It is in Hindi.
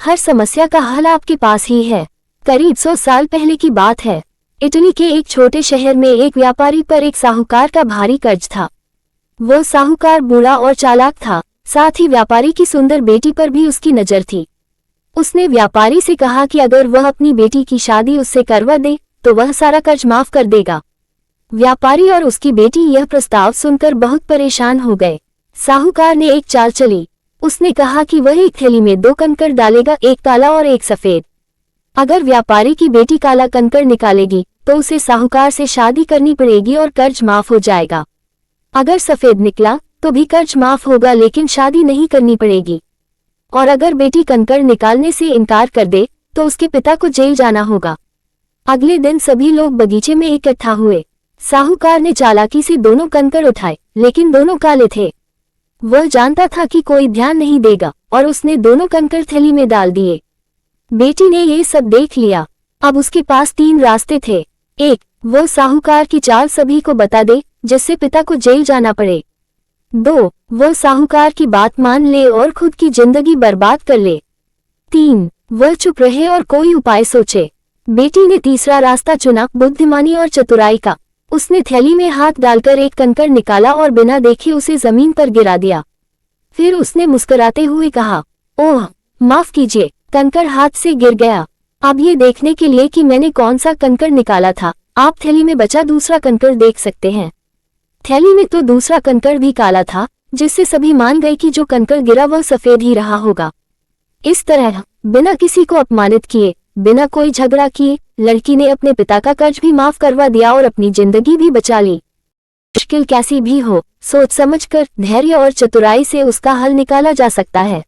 हर समस्या का हल आपके पास ही है। करीब 100 साल पहले की बात है। इटली के एक छोटे शहर में एक व्यापारी पर एक साहूकार का भारी कर्ज था। वो साहूकार बूढ़ा और चालाक था, साथ ही व्यापारी की सुंदर बेटी पर भी उसकी नजर थी। उसने व्यापारी से कहा कि अगर वह अपनी बेटी की शादी उससे करवा दे तो वह सारा कर्ज माफ कर देगा। व्यापारी और उसकी बेटी यह प्रस्ताव सुनकर बहुत परेशान हो गए। साहूकार ने एक चाल चली। उसने कहा कि वह एक थैली में 2 कंकड़ डालेगा, एक काला और एक सफेद। अगर व्यापारी की बेटी काला कंकड़ निकालेगी तो उसे साहूकार से शादी करनी पड़ेगी और कर्ज माफ हो जाएगा। अगर सफेद निकला तो भी कर्ज माफ होगा लेकिन शादी नहीं करनी पड़ेगी। और अगर बेटी कंकड़ निकालने से इनकार कर दे तो उसके पिता को जेल जाना होगा। अगले दिन सभी लोग बगीचे में इकट्ठा हुए। साहूकार ने चालाकी से दोनों कंकड़ उठाए, लेकिन दोनों काले थे। वह जानता था कि कोई ध्यान नहीं देगा और उसने दोनों कंकड़ थैली में डाल दिए। बेटी ने ये सब देख लिया। अब उसके पास 3 रास्ते थे। 1, वो साहूकार की चाल सभी को बता दे जिससे पिता को जेल जाना पड़े। 2, वो साहूकार की बात मान ले और खुद की जिंदगी बर्बाद कर ले। 3, वह चुप रहे और कोई उपाय सोचे। बेटी ने तीसरा रास्ता चुना, बुद्धिमानी और चतुराई का। उसने थैली में हाथ डालकर एक कंकड़ निकाला और बिना देखे उसे जमीन पर गिरा दिया। फिर उसने मुस्कुराते हुए कहा, ओह माफ कीजिए, कंकड़ हाथ से गिर गया। अब ये देखने के लिए कि मैंने कौन सा कंकड़ निकाला था, आप थैली में बचा दूसरा कंकड़ देख सकते हैं। थैली में तो दूसरा कंकड़ भी काला था, जिससे सभी मान गए कि जो कंकड़ गिरा वह सफेद ही रहा होगा। इस तरह बिना किसी को अपमानित किए, बिना कोई झगड़ा किए, लड़की ने अपने पिता का कर्ज भी माफ करवा दिया और अपनी जिंदगी भी बचा ली। मुश्किल कैसी भी हो, सोच समझकर, धैर्य और चतुराई से उसका हल निकाला जा सकता है।